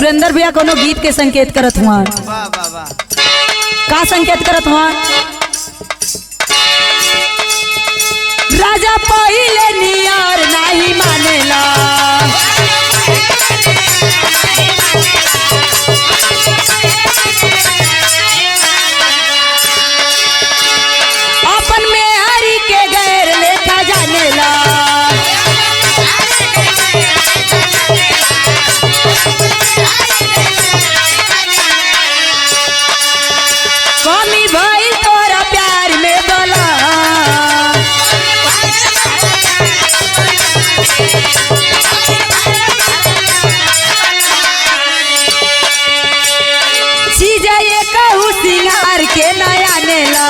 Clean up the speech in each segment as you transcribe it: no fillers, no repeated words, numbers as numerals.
सुरेंद्र भैया कोनो गीत के संकेत करत हुआ। वाह वाह वाह। का संकेत करत हुआ? राजा पहिले नियर नहीं मानेला, अपन में हरी के गैर लेखा जानेला। कमी भइल तोरा प्यार में बोला, चीज ये कहू सिंगार के नया नेला।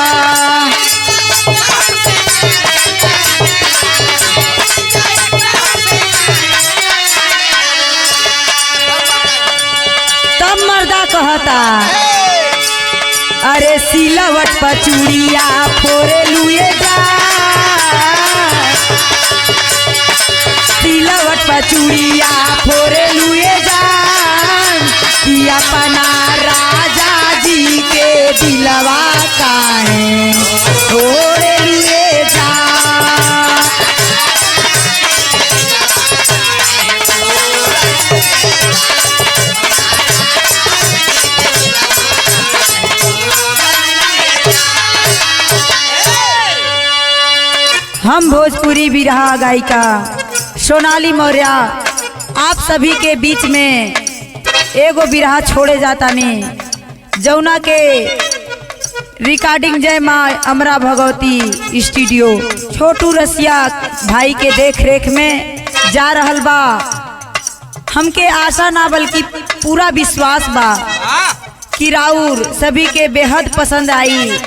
तब मर्दा कहता, अरे सिलवट पर चूड़िया फोरे लुए जा, सिलवट पर चूड़िया फोरे लुए जा, कि अपना राजा जी के दिलवा काहे फोरे लुए जा। हम भोजपुरी बिरहा गायिका सोनाली मौर्य आप सभी के बीच में एगो बिरहा छोड़े जाता नहीं, जौना के रिकॉर्डिंग जय माँ अमरा भगवती स्टूडियो छोटू रसिया भाई के देख रेख में जा रहल बा। हमके आशा ना बल्कि पूरा विश्वास बा कि राउर सभी के बेहद पसंद आई।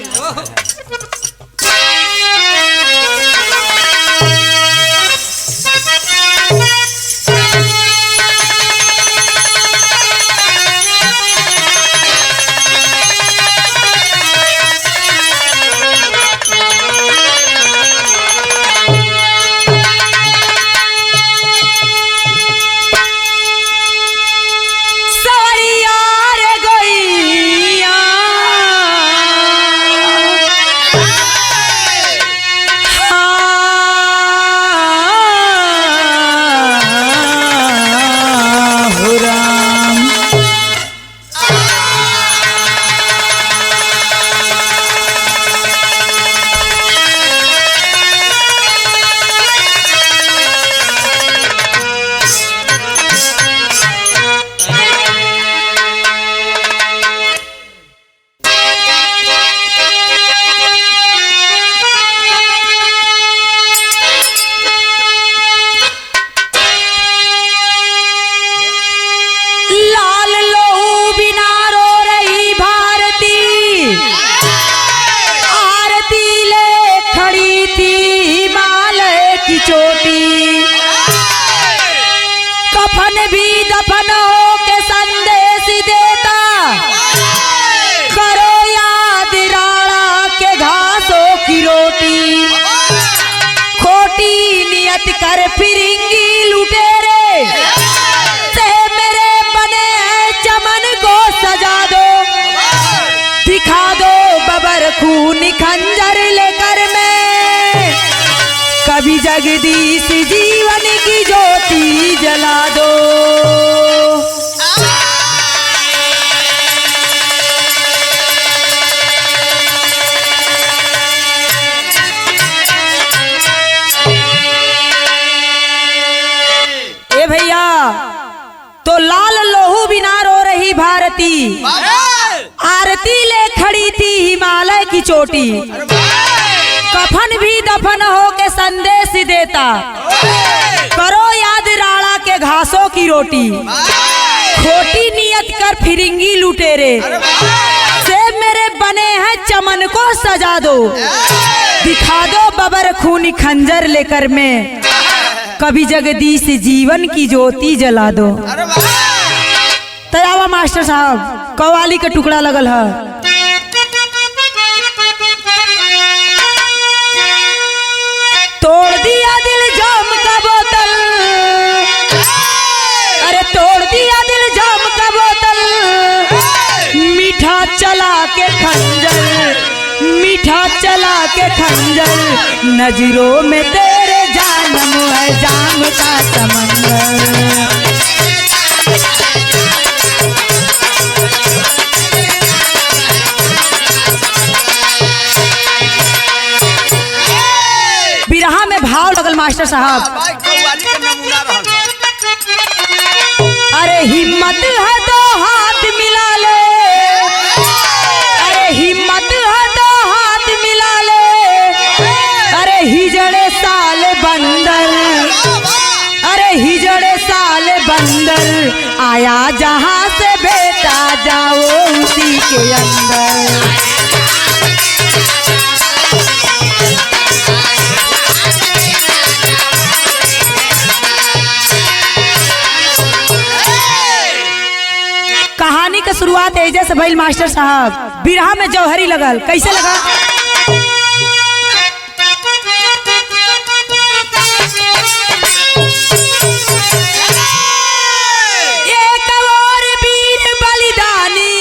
कफन भी दफन हो के संदेश देता, करो याद राणा के घासों की रोटी, खोटी नियत कर फिरेंगी लुटेरे, से मेरे बने हैं चमन को सजा दो, दिखा दो बबर खून खंजर लेकर मैं, कभी जगदीश जीवन की ज्योति जला दो। ए भैया, तो लाल लोहू बिना रो रही भारती, आरती ले खड़ी थी हिमालय की चोटी, कफन भी दफन हो के संदेश देता, करो याद राणा के घासों की रोटी, खोटी नियत कर फिरेंगी लुटेरे, से मेरे बने हैं चमन को सजा दो, दिखा दो बबर खूनी खंजर लेकर मैं, कभी जगदीश जीवन की ज्योति जला दो। तयावा मास्टर साहब कव्वाली का टुकड़ा लगल है। तोड़ दिया दिल जाम का बोतल, अरे तोड़ दिया दिल जाम का बोतल, चला के खंजर, मीठा चला के खंजर, नजरों में तेरे जानम है जाम का समंदर। बिरहा में भाव लगल मास्टर साहब, अरे हिम्मत है तो हाथ मिला ले, अरे हिम्मत है तो हाथ मिला ले, अरे हिजड़े साल बंदर, अरे हिजड़े साल बंदर, आया जहां से बेटा जाओ उसी के अंदर। कहानी का शुरुआत एजे से भइल मास्टर साहब। बिरहा में जौहरी लगल, कैसे लगा? एक और वीर बलिदानी,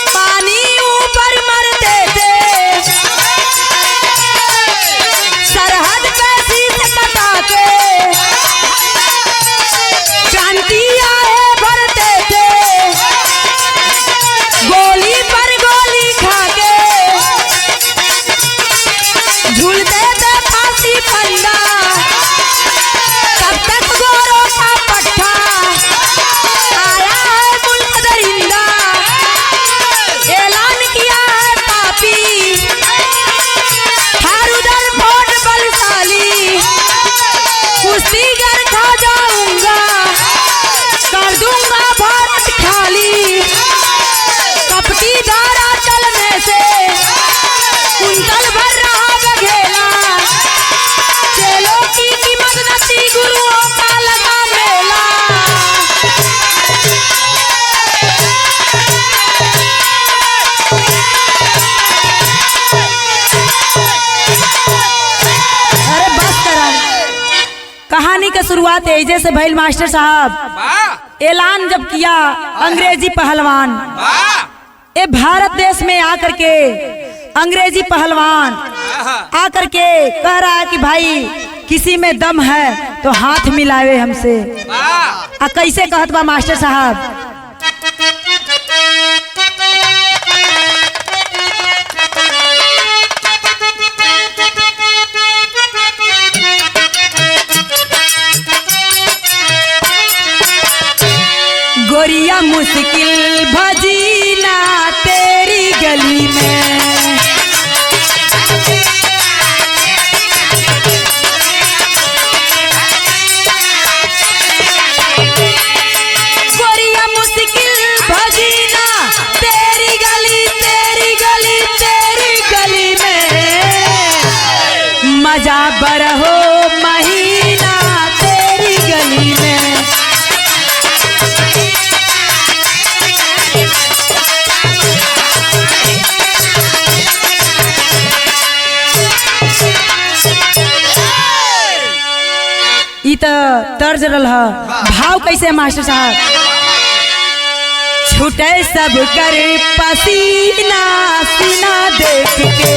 पानी ऊपर मरते थे, सरहद पे शीश कटा के क्रांति आए भरते थे, गोली पर गोली खा के झूलते थे फांसी फंदा, तब तक गोरों का पट्टा आया है मुल्क दरिंदा, ऐलान किया है पापी, हर उधर वोट बलशाली, कुश्तीगर खा जाऊंगा, कर दूंगा भारत खाली, कपटी धारा चलने से कुंतल भर रहा बघेला, चेलों की कीमत नती गुरुओं का लगा मेला। अरे बस करा, कहानी का शुरुआत एजे से भइल मास्टर साहब। ऐलान जब किया अंग्रेजी पहलवान, ये भारत देश में आकर के अंग्रेजी पहलवान आकर के कह रहा है कि भाई किसी में दम है तो हाथ मिलावे हमसे। कैसे कहत बा मास्टर साहब? गोरिया मुश्किल भजीना तेरी गली में, गोरिया मुश्किल भजीना तेरी गली, तेरी गली, तेरी गली में, मजा बरहो महीना तेरी गली में। ई तो तर्ज रहा भाव कैसे मास्टर साहब? छूटे सब कर पसीना सीना देख के,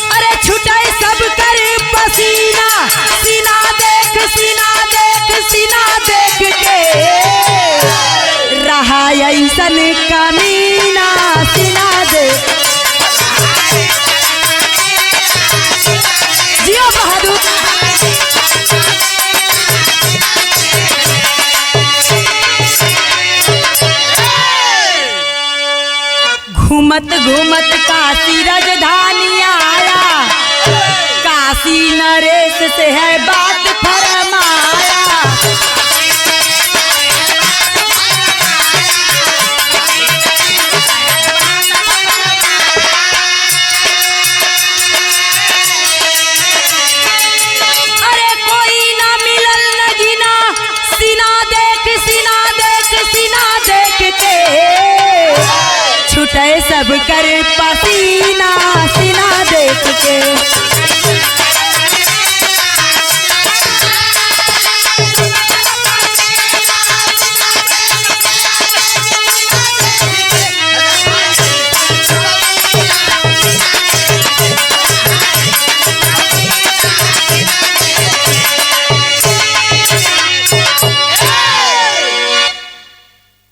अरे छूटे सब कर पसीना सीना देख, सीना देख, सीना देख के, रहा ऐसन कमीना सीना दे। जियो बहादुर। घूमत घूमत काशी राजधानी आया, काशी नरेश से है बात फरमाया, छूटे सब कर पसीना सीना देख के।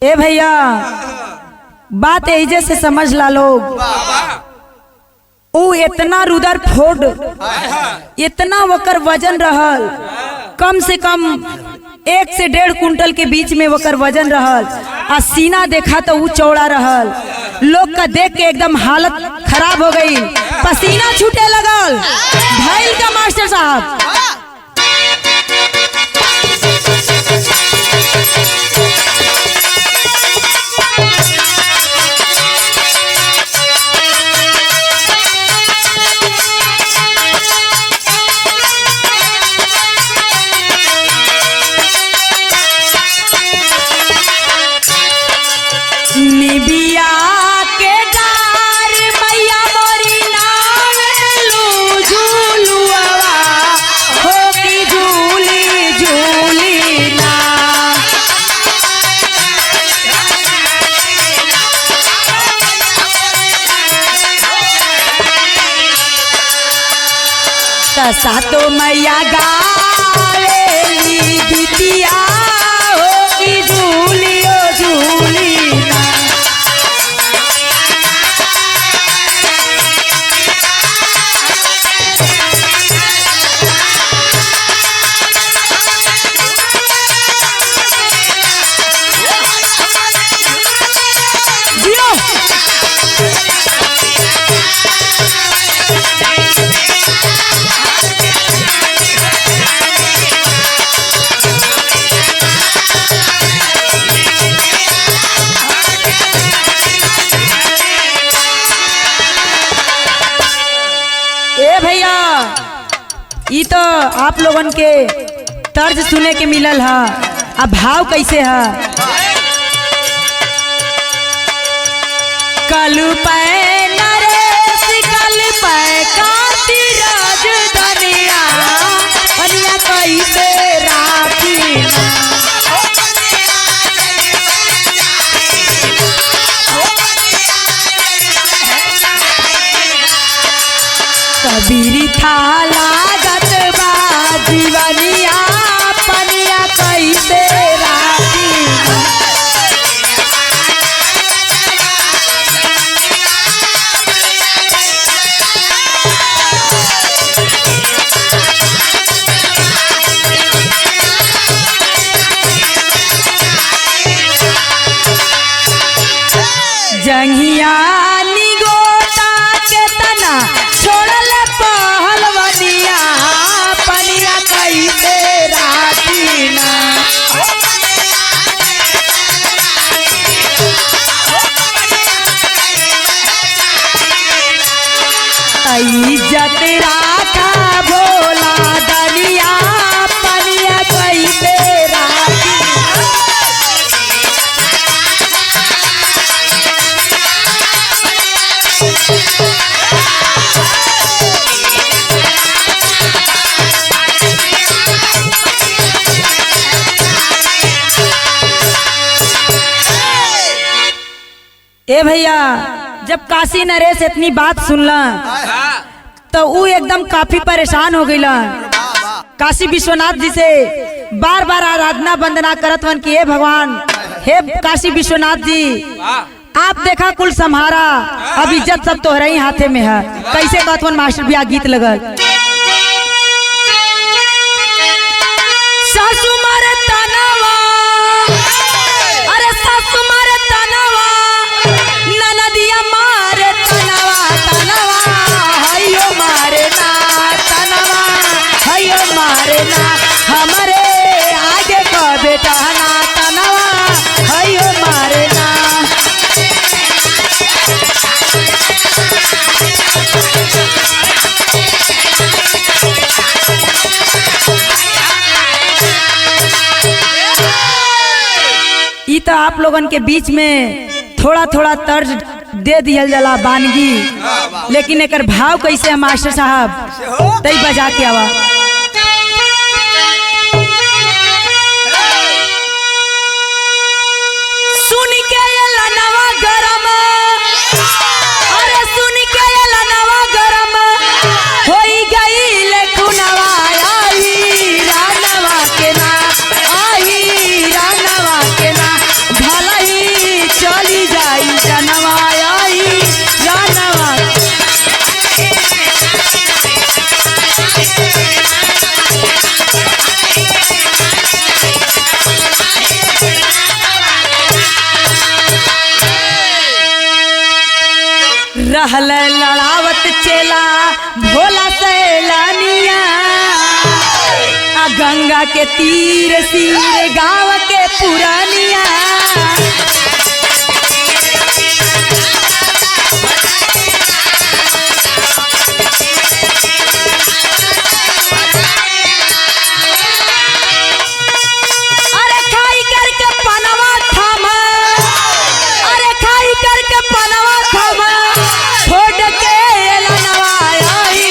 ए भैया बात एजे से समझ ला लोग, वो इतना रुदर फोड़ इतना वकर वजन रहल, कम से कम 1 से 1.5 कुंटल के बीच में वकर वजन रहल। आ सीना देखा तो वो चौड़ा रहल। लोग का देख के एकदम हालत खराब हो गई, पसीना छूटे लगल। भाई का मास्टर साहब निबिया के डार मैया मोरी नावेलू झूलुआ हो की झूली झूली ना। तसा तो मैया गावेली गीतिया हो की झूली ओ झूली ना। ए भैया ये तो आप लोगन के तर्ज सुने के मिलल है। अब भाव कैसे है? कल पै नरेश कल पै काती राज धनिया पनिया कैसे राखी ना। कबीर था लागत बा जीवनिया पनिया कैसे राखी ना। जंगिया निगोटा के तना छोड़ल पहलवनिया पनिया कैसे राखी ना। इज्जत राखा भोला दनिया पनिया कैसे राखी। ए भैया जब काशी नरेश इतनी बात सुनला तो वो एकदम काफी परेशान हो गईला। काशी विश्वनाथ जी से बार बार आराधना वंदना करत वन कि हे भगवान हे काशी विश्वनाथ जी आप देखा कुल सम्हारा, अब इज्जत सब तोहरा ही हाथे में है। कैसे कहत वन मास्टर भैया गीत लगल। सासु मारे तनवा अरे सासु मारे तनवा ननदिया मारे तनवा तनवा हयो मारे ना तनवा हयो मारे ना हमारे आगे का बेटा ना तनवा हयो मारे ना। ये तो आप लोगन के बीच में थोड़ा थोड़ा तर्ज दे दिया जला बानगी, लेकिन एकर भाव कैसे है मास्टर साहब तई बजा के आवा। सुन के लनवा गरम, अरे सुन के लनवा गरम होई गई ले खुनवा, आई रानवा के ना, आई रानवा के ना, भला ही चली जाई जनवा, आई रानवा। रहल लड़ावत चेला भोला सैलानिया, गंगा के तीर सीर गाँव के पुरानिया। अरे खाई करके पनवा थामा, अरे खाई करके पनवा थामा, छोड़ के लनवा आई,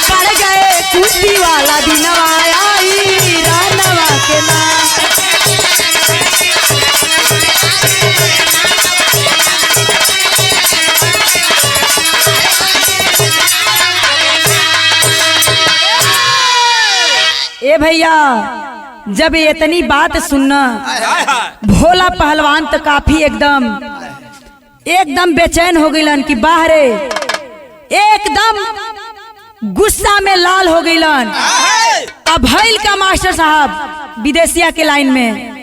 कर गए कुश्ती वाला दिनवा, आई रानवा के ना। ए भैया जब इतनी बात सुनना भोला पहलवान तो काफी एकदम बेचैन हो गईलन कि बाहरे एकदम गुस्सा में लाल हो गईलन। अब भइल का मास्टर साहब विदेशिया के लाइन में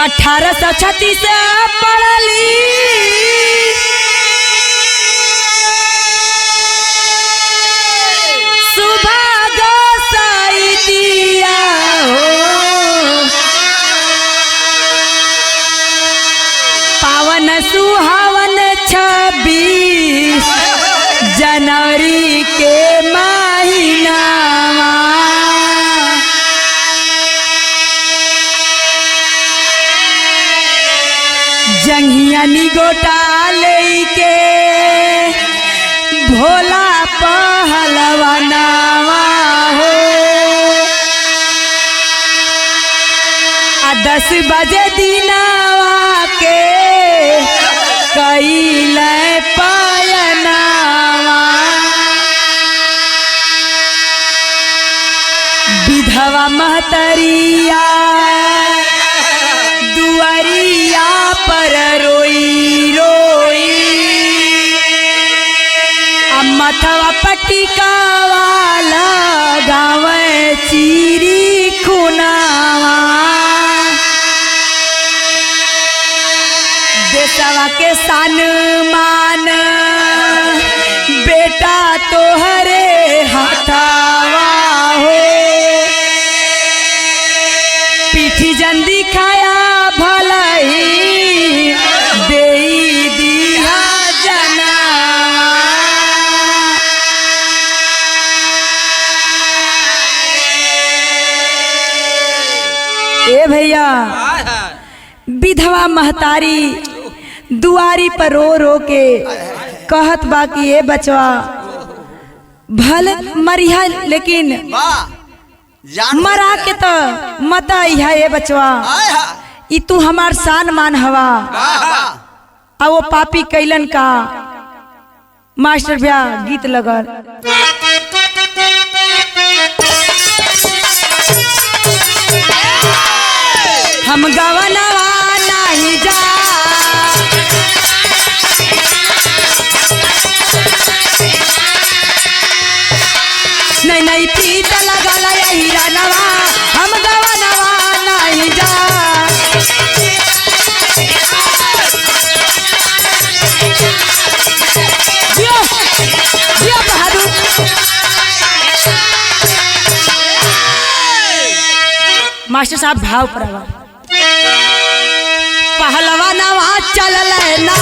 1836 से पढ़ली, सुबह गोसाई दिया हो, पावन सुहावन 26 जनवरी के महीना। जंगिया निगोटा लेके भोला पहलवानवा हो, 10 बजे दिनवा के कैले पायनवा। विधवा महतरिया दुआरिया पर रोई रोई, मथवा पटिकावा लगावे चीरी खुनावा। देशवा के सान मान बेटा तोहरे हाथावा हो, पीठी जंदी खाया भलाई देई दिया जना। ए भैया विधवा महतारी दुआरी पर रो रो के कहत बाकी ए बचवा भल मरिया, लेकिन मरा के तो मत आइहा ए बचवा, ई तू हमार शान मान हवा। आ वो पापी कैलन का मास्टर भैया गीत लगल। हम गवनवा नहीं जा, नहीं पीत लगल यही रनवा, हम गवनवा नहीं जा। बहादुर मास्टर साहब भाव पर पहलवानवा चल ना,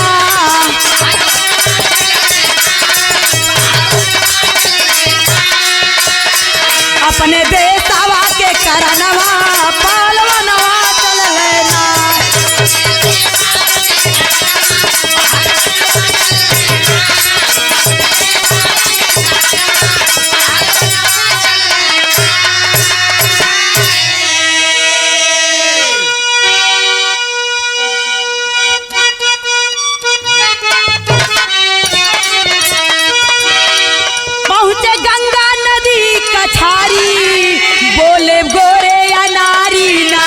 अपने देशवा के करनवा पहलवनवा चल लेना। पहुँचे गंगा नदी कछारी बोले गोरे या नारी ना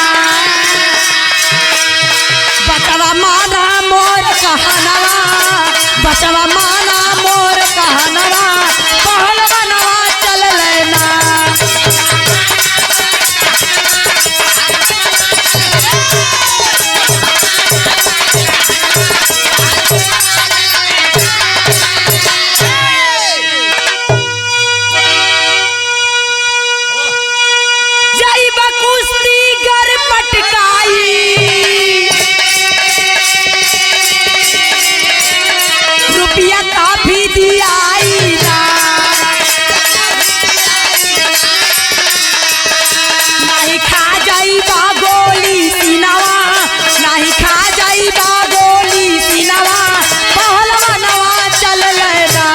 बचवा माना मोर कहनवा बचवा माना मोर कहनवा पहलवनवा चल लेना। जय बकुस्ती गर पटकाई रुपया काफी दियाई ना नहीं खा जाई गोली सीनावा नहीं खा जाई गोली सीनावा पहलवनवा चल लेना।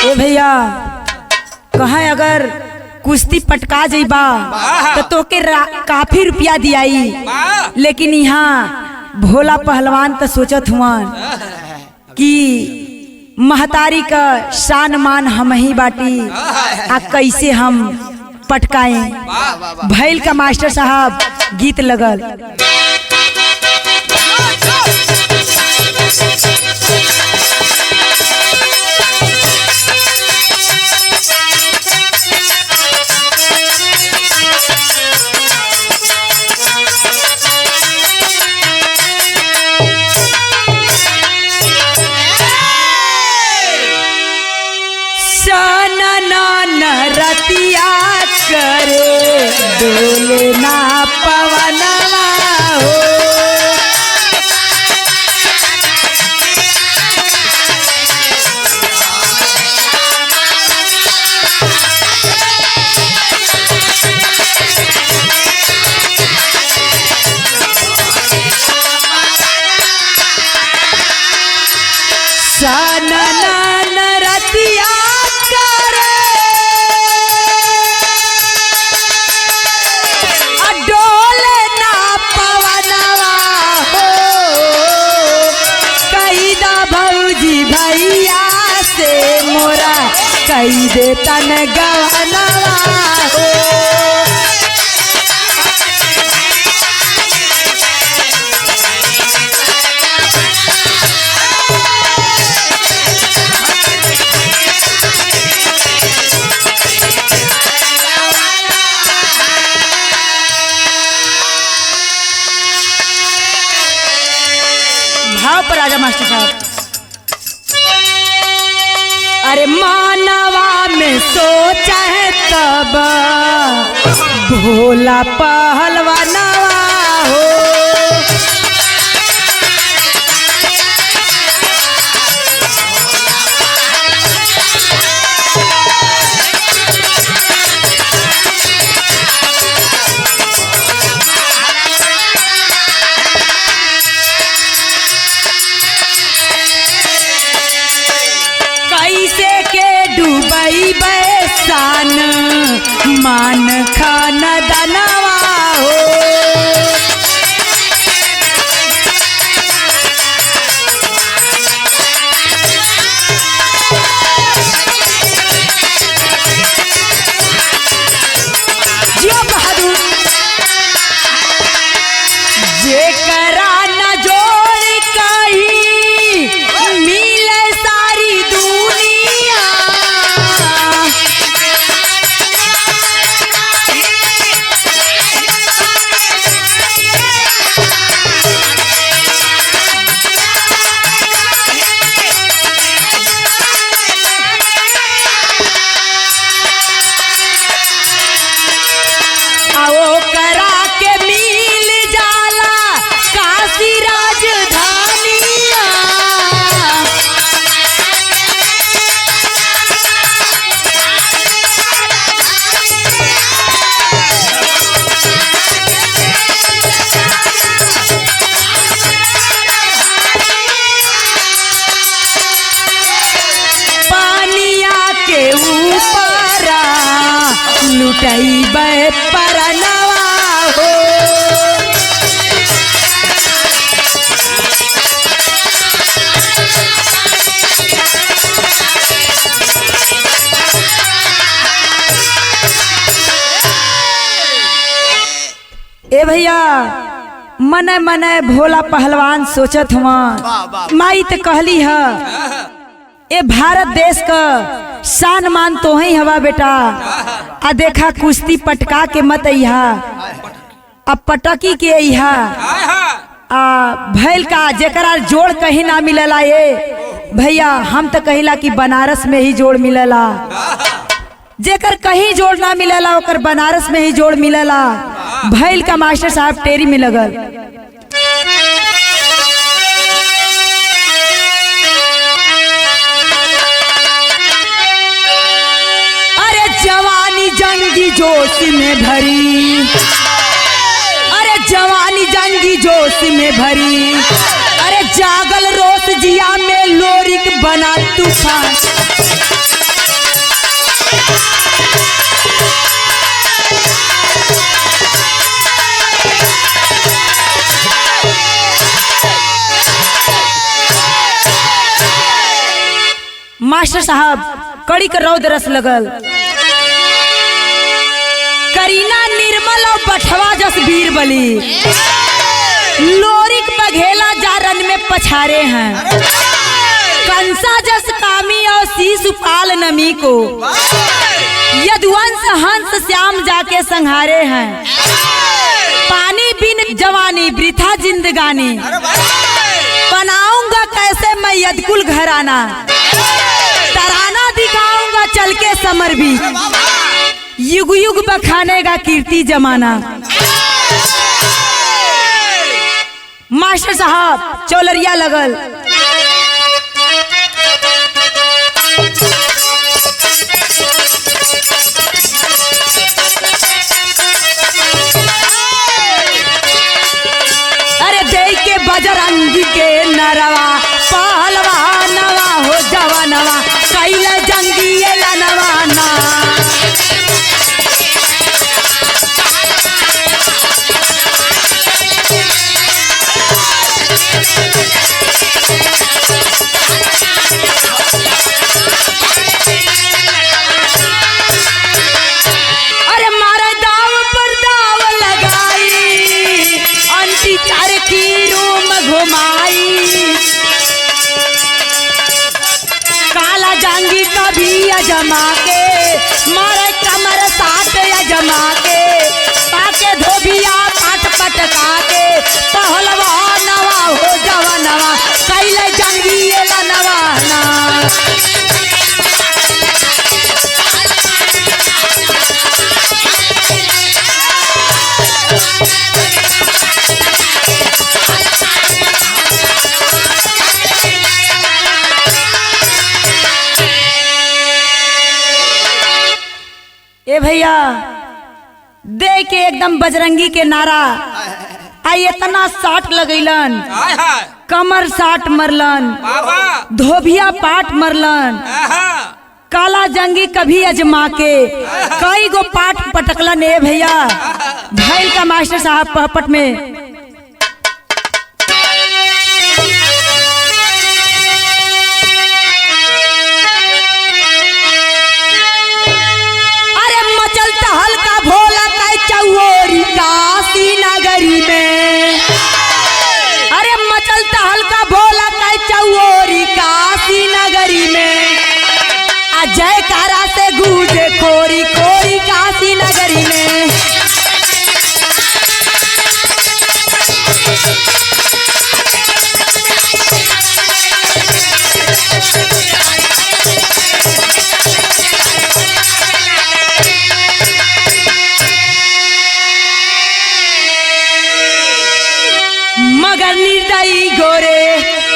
ओ भैया कहाँ अगर कुश्ती पटका जइबा तो तोके काफी रुपया दियाई, लेकिन यहाँ भोला पहलवान तो सोचत हुआ कि महतारी का शान मान हम ही बाटी आ कैसे हम पटकाएं। भैल का मास्टर साहब गीत लगल। रतिया करे डोलना पवनवा हो सनन रतिया कई दे तन गवनवा हो। भाव पर आजा मास्टर साहब। अरे मानवा में सोचा है तब भोला पहलवानवा हो। कैसे के डूबई बैसान मान खान दनवा हो। जियो बहादुर जे करा न जोड़ कहीं मिले सारी दुनिया। भैया मने मने भोला पहलवान सोचत हुआ माई तो कहली है ए भारत देश का शान मान तो ही हवा बेटा। आ देखा कुश्ती पटका के मत अइहा, अब पटकी के अइहा। भैल का जेकरा जोड़ कहीं ना मिलला ये भैया, हम तो कहिला कि बनारस में ही जोड़ मिलला। जेकर कहीं जोड़ ना मिलला ओकर बनारस में ही जोड़ मिलला। भैल का मास्टर साहब टेरी में लगल। अरे जवानी जंगी जोश में भरी, अरे जवानी जंगी जोश में भरी, अरे जागल रोस जिया में लोरिक बना तूफान। मास्टर साहब कड़ी कर रौद रस लगल। करीना निर्मल और बठवा जस बीर बली, लोरिक बघेला जारन में पछारे हैं। कंसा जस कामी और शिशुपाल नमी को, यदुवंश हंस श्याम जाके संहारे हैं। पानी बिन जवानी वृथा जिंदगानी, बनाऊंगा कैसे मैं यदकुल घराना। तराना दिखाऊंगा चल के समर भी, युग युग बखानेगा कीर्ति जमाना। मास्टर साहब चौलरिया लगल। अरे देख के बजरंगी के नरवा, पहलवानवा हो जवानवा, कैला जंगी लनवाना। अरे मारे दाव पर दाव लगाई, अंती चार की रूम घुमाई। काला जांगी कभी अजमा के, मारे कमर साथ अजमा के। पाके धोबिया पाट पटका के, पहलवानवा हो जवानवा, कैले जंगी लनवाना। ए भैया देख के एकदम बजरंगी के नारा आई, इतना साट लगैलन, कमर साट मरलन, धोबिया पाट मरलन। काला जंगी कभी अजमा के, कई गो पाट पटकलन। ए भैया भैल का मास्टर साहब पहपट में हल्का भोला का चौरी काशी नगरी में। अरे मचलता हल्का भोला का चौरी काशी नगरी में। अजय कारा से गूंजे खोरी खोरी काशी नगरी में। मगर निर्दयी गोरे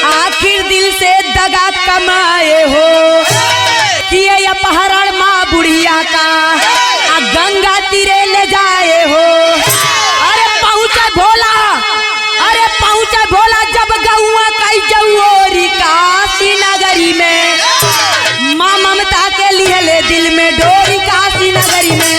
आखिर दिल से दगा कमाए हो, किए अपहरण माँ बुढ़िया का, आ गंगा तीरे ले जाए हो। अरे पहुँचे भोला, अरे पहुँचे भोला जब गौआ कई जौरी काशी नगरी में। माँ ममता के लिए ले दिल में डोरी काशी नगरी में।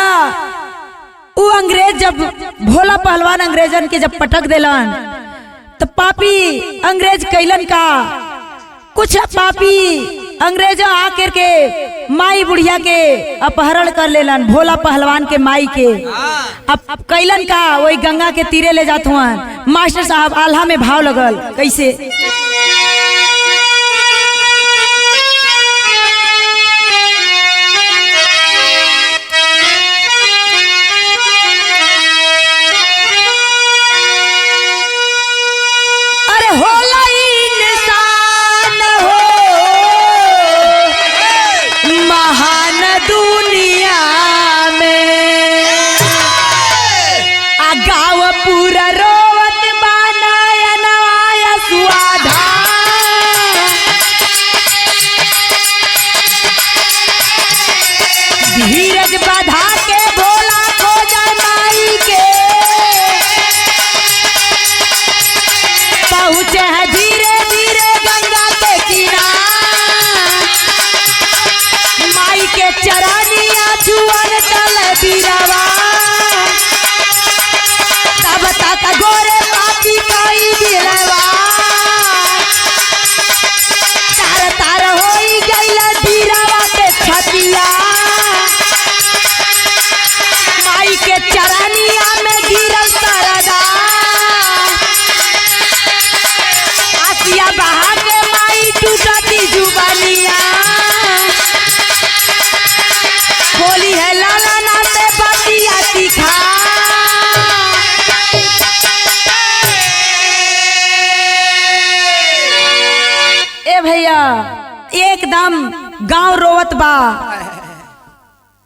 भैया वो अंग्रेज जब भोला पहलवान अंग्रेजन के जब पटक देलन तो पापी अंग्रेज कैलन का कुछ पापी अंग्रेज आकर के माई बुढ़िया के अपहरण कर लेलन भोला पहलवान के माई के। अब कैलन का वही गंगा के तीरे ले जात हुआ। मास्टर साहब आल्हा में भाव लगल कैसे धीरज बाधा के भोला खोजा माई के पहुँचे है धीरे धीरे गंगा के किनारे माई के चरनिया छुअन चल बीरवा तब तक गोरे पापी कोई दिलवा तार तार होई गइल बीरवा के छतिया के चरनिया में गिरल सरदा आसिया बहा के माई टूटती जुबानिया बोली है लाला ना से बतिया तीखा ए भैया एकदम गांव रोवत बा।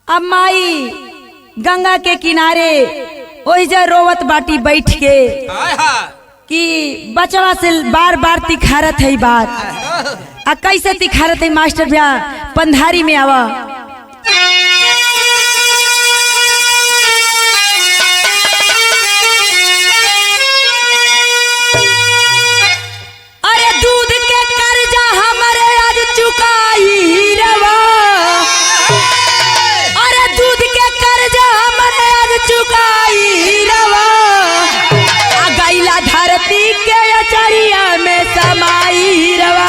अब माई गंगा के किनारे वही जा रोवत बाटी बैठ के कि बचवा से बार बार तिखारत है बात आ कैसे तिखारत है मास्टर भैया पंधारी में आवा। अरे दूध के कर्जा हमारे आज चुकाई रवा चुकाई रवा आ गईला धरती के अचरिया में समाई रवा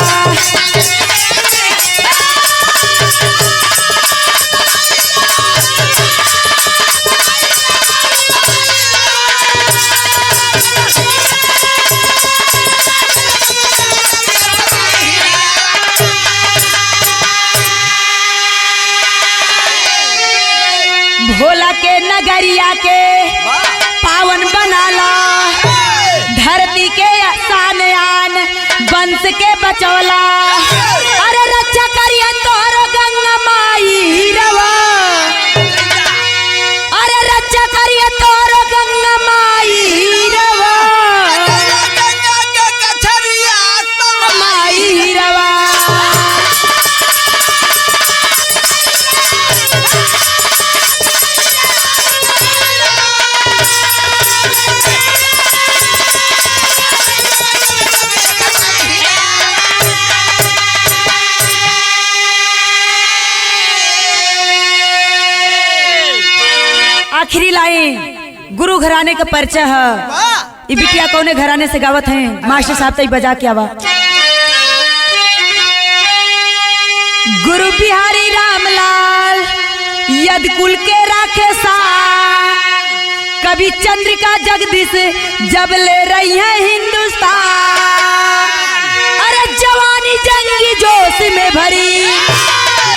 भोला के नगरिया के पावन बनाला धरती के शान आन वंश के बचौला अरे रक्षा करिए तोहरो गंगा माई रवा अरे रक्षा करिए तोहरो गंगा माई रवा माई रवा आखिरी लाइन गुरु घराने का परिचय है। ये बिटिया कौने घराने से गावत हैं मास्टर साहब तई बजा के आवा। गुरु बिहारी रामलाल यद कुल के राखे सा कभी चंद्रिका जगदीश जब ले रही है हिंदुस्तान अरे जवानी जंगी जोश में भरी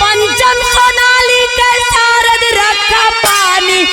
पंचम सोनाली के शारद रखा पानी